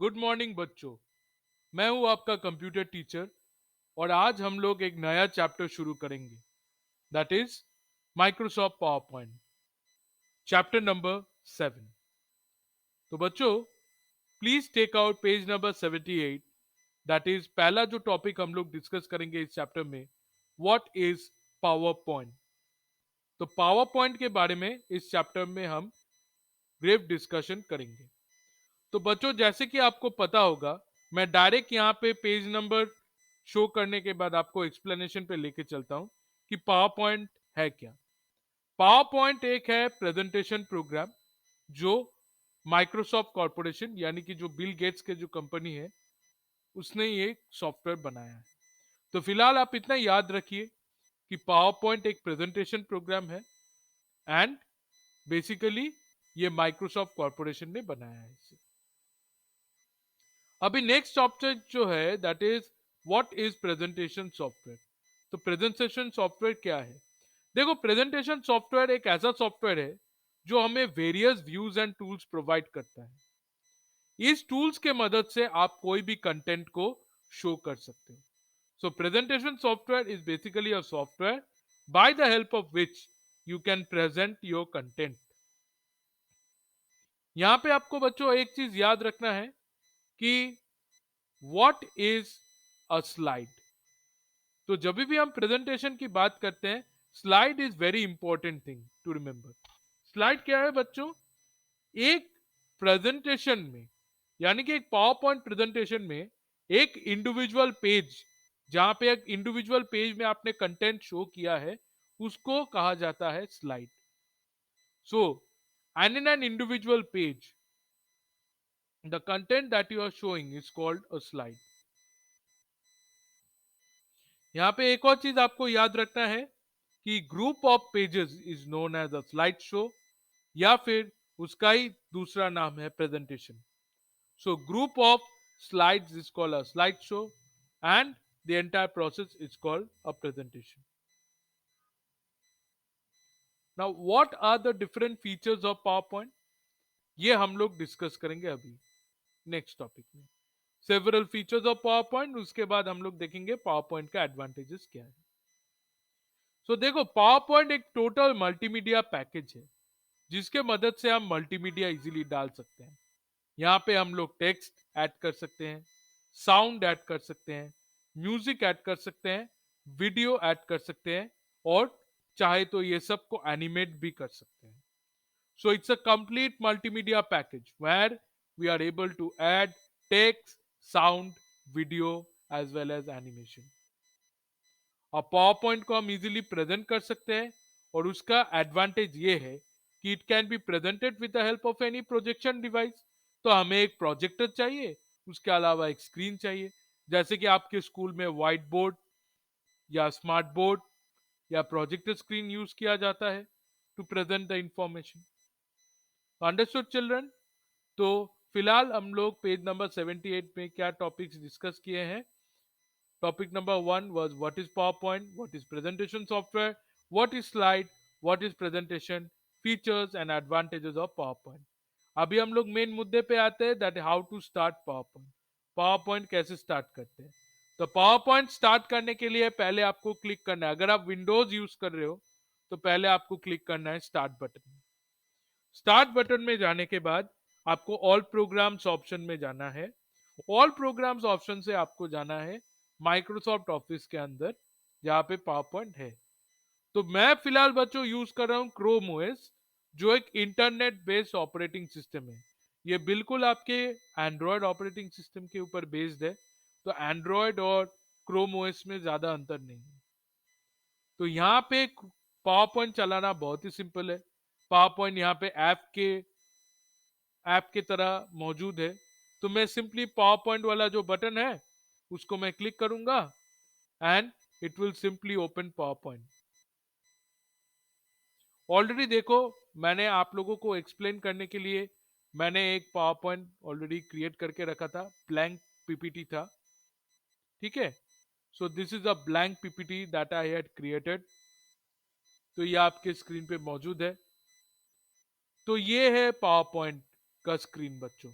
Good morning बच्चों। मैं हूं आपका कंप्यूटर टीचर और आज हम लोग एक नया चैप्टर शुरू करेंगे, that is Microsoft PowerPoint, chapter number 7। तो बच्चों, please take out page number 78। That is पहला जो टॉपिक हम लोग डिस्कस करेंगे इस चैप्टर में, व्हाट इज पावर पॉइंट। तो पावर पॉइंट के बारे में इस चैप्टर में हम ब्रीफ डिस्कशन करेंगे। तो बच्चों, जैसे कि आपको पता होगा, मैं डायरेक्ट यहाँ पे पेज नंबर शो करने के बाद आपको एक्सप्लेनेशन पे लेके चलता हूँ कि पावर पॉइंट है क्या। पावर पॉइंट एक है प्रेजेंटेशन प्रोग्राम जो माइक्रोसॉफ्ट कॉरपोरेशन यानी कि जो बिल गेट्स के जो कंपनी है उसने ये सॉफ्टवेयर बनाया है। तो फिलहाल आप इतना याद रखिए कि पावर पॉइंट एक प्रेजेंटेशन प्रोग्राम है एंड बेसिकली ये माइक्रोसॉफ्ट कॉरपोरेशन ने बनाया है इसे। अभी नेक्स्ट ऑब्जेक्ट जो है that is what is presentation software. तो प्रेजेंटेशन सॉफ्टवेयर क्या है? देखो, प्रेजेंटेशन सॉफ्टवेयर एक ऐसा सॉफ्टवेयर है जो हमें various views and tools provide करता है। इस टूल्स के मदद से आप कोई भी कंटेंट को शो कर सकते हो। So presentation software is basically a software by the help of which you can present your content. यहां पे आपको बच्चों एक चीज याद रखना है कि व्हाट इज अ स्लाइड। तो जब भी हम प्रेजेंटेशन की बात करते हैं, slide is very important thing to remember. Slide क्या है बच्चों? एक प्रेजेंटेशन में यानी कि एक पावर पॉइंट प्रेजेंटेशन में एक इंडिविजुअल पेज, जहां पे एक इंडिविजुअल पेज में आपने कंटेंट शो किया है, उसको कहा जाता है slide. So and in an individual page the content that you are showing is called a slide. यहां पे एक और चीज आपको याद रखना है कि group of pages is known as a slide show, या फिर उसका ही दूसरा नाम है presentation. So group of slides is called a slide show and the entire process is called a presentation. Now what are the different features of PowerPoint, ये हम लोग डिस्कस करेंगे अभी नेक्स्ट टॉपिक में। Several features of PowerPoint, उसके बाद हम लोग देखेंगे पावर पॉइंट का एडवांटेजेस क्या है। सो देखो, पावर पॉइंट एक टोटल मल्टीमीडिया पैकेज है जिसके मदद से हम मल्टीमीडिया इजीली डाल सकते हैं। यहाँ पे हम लोग टेक्स्ट ऐड कर सकते हैं, साउंड ऐड कर सकते हैं, म्यूजिक ऐड कर सकते हैं, वीडियो ऐड कर सकते हैं, और चाहे तो ये सब को एनिमेट भी कर सकते हैं। So it's a complete multimedia package where we are able to add text, sound, video as well as animation. और पावर पॉइंट को हम इजीली प्रेजेंट कर सकते हैं, और उसका एडवांटेज ये है कि it can be presented with the help of any projection device. तो हमें एक प्रोजेक्टर चाहिए, उसके अलावा एक स्क्रीन चाहिए, जैसे कि आपके स्कूल में व्हाइट बोर्ड या स्मार्ट बोर्ड या प्रोजेक्टर स्क्रीन यूज किया जाता है to present the information. Understood children? तो फिलहाल हम लोग पेज नंबर 78 में क्या टॉपिक्स डिस्कस किए हैं। Topic number 1 was what is PowerPoint, what is presentation software, what is slide, what is presentation, features and advantages of PowerPoint. अभी हम लोग मेन मुद्दे पे आते हैं, that how to start PowerPoint. PowerPoint कैसे स्टार्ट करते हैं? तो पावरपॉइंट स्टार्ट करने के लिए पहले आपको क्लिक करना है, अगर आप विंडोज यूज कर रहे हो तो पहले आपको क्लिक करना है स्टार्ट बटन। स्टार्ट बटन में जाने के बाद आपको ऑल प्रोग्राम्स ऑप्शन में जाना है। ऑल प्रोग्राम्स ऑप्शन से आपको जाना है माइक्रोसॉफ्ट ऑफिस के अंदर, जहां पे पावर पॉइंट है। तो मैं फिलहाल बच्चों यूज कर रहा हूं क्रोम ओएस, जो एक इंटरनेट बेस्ड ऑपरेटिंग सिस्टम है। ये बिल्कुल आपके एंड्रॉयड ऑपरेटिंग सिस्टम के ऊपर बेस्ड है। तो एंड्रॉयड और क्रोम ओएस में ज्यादा अंतर नहीं है। तो यहाँ पे पावर पॉइंट चलाना बहुत ही सिंपल है। पावर पॉइंट यहाँ पे ऐप की तरह मौजूद है। तो मैं सिंपली पावर पॉइंट वाला जो बटन है उसको मैं क्लिक करूंगा and it will simply open power point. Already देखो, मैंने आप लोगों को एक्सप्लेन करने के लिए मैंने एक पावर पॉइंट ऑलरेडी क्रिएट करके रखा था, ब्लैंक पीपीटी था। ठीक है, so this is a blank PPT that I had created. तो ये आपके स्क्रीन पे मौजूद है। तो ये है पावर पॉइंट का स्क्रीन बच्चों।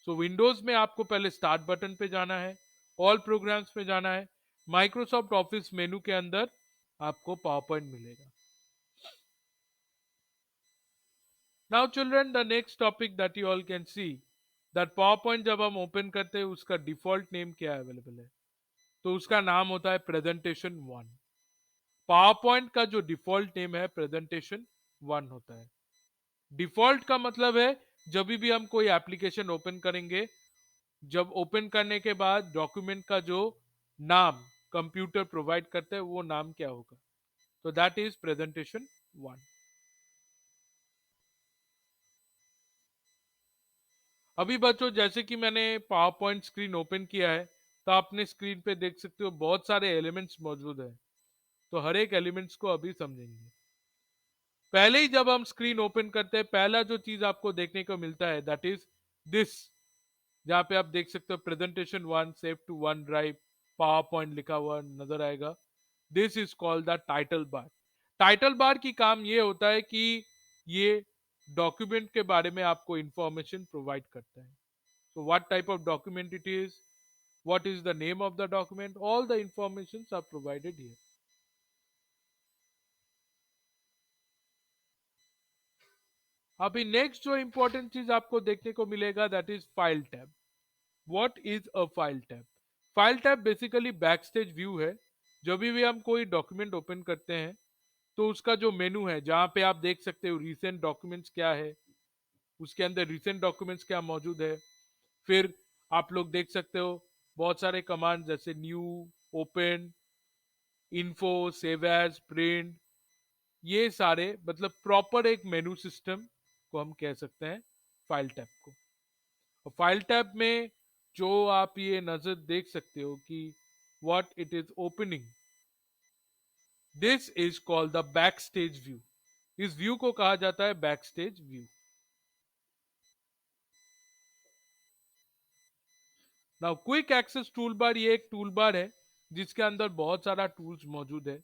सो विंडोज में आपको पहले स्टार्ट बटन पे जाना है, ऑल प्रोग्राम्स पे जाना है, माइक्रोसॉफ्ट ऑफिस मेनू के अंदर आपको पावर पॉइंट मिलेगा. Now children, the next topic that you all can see that power point जब हम ओपन करते हैं उसका डिफॉल्ट नेम क्या अवेलेबल है. तो उसका नाम होता है प्रेजेंटेशन वन. पावर पॉइंट का जो डिफॉल्ट नेम है प्रेजेंटेशन वन होता है. डिफॉल्ट का मतलब है जब भी हम कोई एप्लीकेशन ओपन करेंगे, जब ओपन करने के बाद डॉक्यूमेंट का जो नाम कंप्यूटर प्रोवाइड करता है वो नाम क्या होगा. तो दैट इज प्रेजेंटेशन वन. अभी बच्चों, जैसे कि मैंने पावर पॉइंट स्क्रीन ओपन किया है, तो आपने स्क्रीन पे देख सकते हो बहुत सारे एलिमेंट्स मौजूद है. तो हर एक एलिमेंट्स को अभी समझेंगे. पहले ही जब हम स्क्रीन ओपन करते हैं, पहला जो चीज आपको देखने को मिलता है दैट इज दिस, जहां पे आप देख सकते हो presentation one save to OneDrive, PowerPoint लिखा हुआ नजर आएगा. This is called the title bar. Title bar की काम ये होता है कि ये डॉक्यूमेंट के बारे में आपको इंफॉर्मेशन प्रोवाइड करता है. So what type of document it is, what is the name of the document, all the informations are provided here. अभी नेक्स्ट जो इंपॉर्टेंट चीज आपको देखने को मिलेगा that is file tab. What is a file tab. File tab basically back stage view है. जब भी हम कोई डॉक्यूमेंट ओपन करते हैं तो उसका जो मेनू है जहां पे आप देख सकते हो रिसेंट डॉक्यूमेंट्स क्या है, उसके अंदर रिसेंट डॉक्यूमेंट्स क्या मौजूद है. फिर आप लोग देख सकते हो बहुत सारे कमांड जैसे new, open, info, save as, print, ये सारे मतलब प्रॉपर एक मेनू सिस्टम को हम कह सकते हैं फाइल टैब को. और फाइल टैब में जो आप ये नजर देख सकते हो कि what it is opening, this is called the back stage view. इस व्यू को कहा जाता है back stage view. Now quick access tool bar, ये एक टूल बार है जिसके अंदर बहुत सारा टूल्स मौजूद है.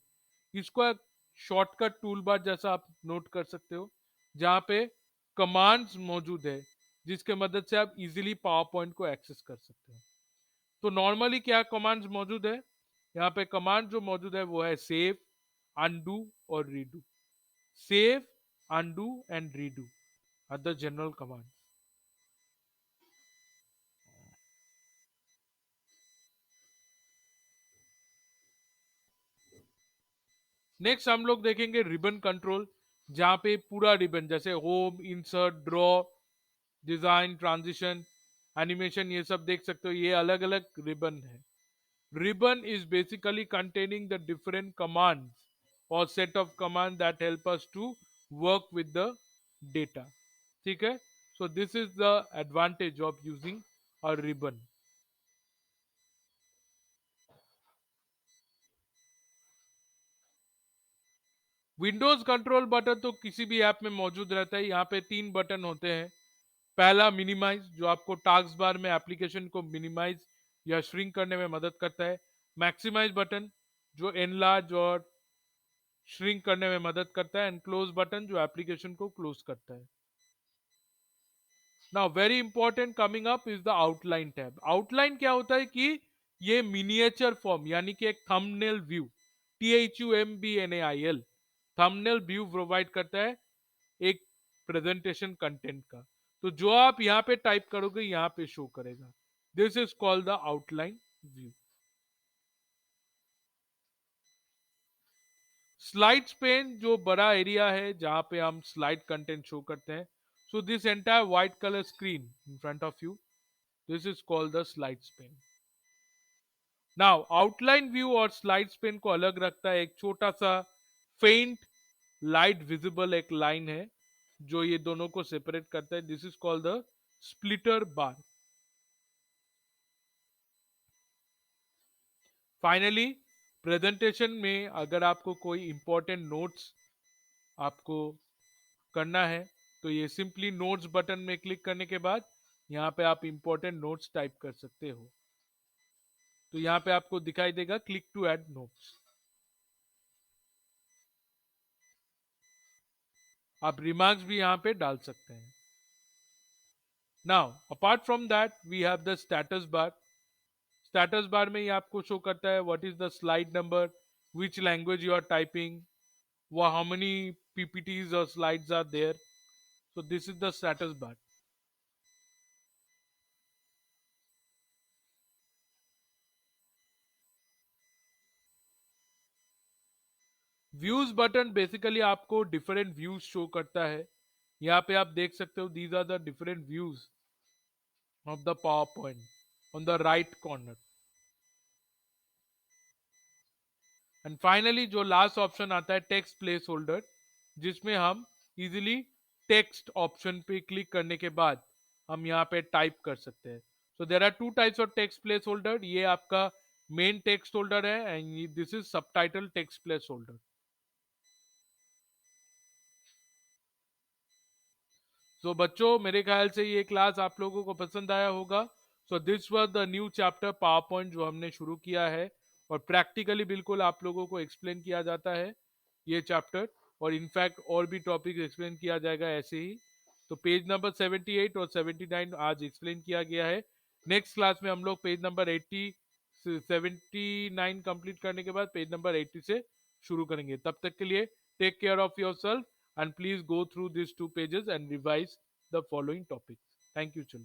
इसको एक शॉर्टकट टूल बार जैसा आप नोट कर सकते हो, जहां पे कमांड्स मौजूद है जिसके मदद से आप इजीली पावर पॉइंट को एक्सेस कर सकते हो. तो नॉर्मली क्या कमांड्स मौजूद है, यहाँ पे कमांड जो मौजूद है वो है सेव, अनडू और redo. Save, undo and redo are the general command. Next हम लोग देखेंगे रिबन कंट्रोल, जहां पे पूरा रिबन जैसे home, insert, draw, design, transition, animation, ये सब देख सकते हो. ये अलग अलग रिबन है. Ribbon is basically containing the different commands और set of command that help us to work with the data. ठीक है. So this is the advantage of using a ribbon. Windows control button तो किसी भी app में मौजूद रहता है. यहाँ पे तीन बटन होते हैं. पहला मिनिमाइज, जो आपको टास्क बार में एप्लीकेशन को मिनिमाइज या श्रिंक करने में मदद करता है. मैक्सिमाइज बटन जो एनलार्ज और श्रिंक करने में मदद करता है. एंड क्लोज बटन जो एप्लीकेशन को क्लोज करता है. Now very important coming up is the outline tab. Outline क्या होता है कि ये मिनिएचर फॉर्म यानी कि एक thumbnail view, THUMBNAIL, thumbnail view provide करता है एक प्रेजेंटेशन कंटेंट का. तो जो आप यहाँ पे टाइप करोगे यहाँ पे शो करेगा. This is called the outline view. Slides pane जो बड़ा एरिया है जहां पे हम स्लाइड कंटेंट शो करते हैं. So this entire white colour screen in front of you, this is called the slides pane. Now outline view और slides pane को अलग रखता है एक छोटा सा फेंट लाइट विजिबल एक लाइन है जो ये दोनों को सेपरेट करता है. This is called the splitter bar. Finally presentation में अगर आपको कोई इंपॉर्टेंट नोट्स आपको करना है तो ये सिंपली नोट्स बटन में क्लिक करने के बाद यहाँ पे आप इंपॉर्टेंट नोट्स टाइप कर सकते हो. तो यहाँ पे आपको दिखाई देगा क्लिक टू ऐड नोट्स. आप रिमार्क्स भी यहाँ पे डाल सकते हैं. Now apart from that we have the status bar. Status bar में ये आपको शो करता है what is the slide number, which language you are typing, how many PPTs or slides are there. So this is the status bar. Views button basically आपको different views show करता है। यहाँ पे आप देख सकते हो these are the different views of the PowerPoint on the right corner. And finally जो लास्ट ऑप्शन आता है टेक्स्ट प्लेस होल्डर, जिसमें हम इजिली टेक्स्ट ऑप्शन पे क्लिक करने के बाद हम यहाँ पे टाइप कर सकते हैं। So there are two types of text place holder. ये आपका मेन टेक्स्ट होल्डर है and this is subtitle text place holder. सो बच्चों मेरे ख्याल से ये क्लास आप लोगों को पसंद आया होगा। So this was the new chapter power point जो हमने शुरू किया है, और प्रैक्टिकली बिल्कुल आप लोगों को एक्सप्लेन किया जाता है ये चैप्टर, और इनफैक्ट और भी टॉपिक एक्सप्लेन किया जाएगा ऐसे ही। तो पेज नंबर 78 और 79 आज एक्सप्लेन किया गया है। नेक्स्ट क्लास में हम लोग पेज नंबर 80 79 कंप्लीट करने के बाद पेज नंबर 80 से शुरू करेंगे। तब तक के लिए take care of yourself and please go through these two pages and revise the following topics. Thank you, children.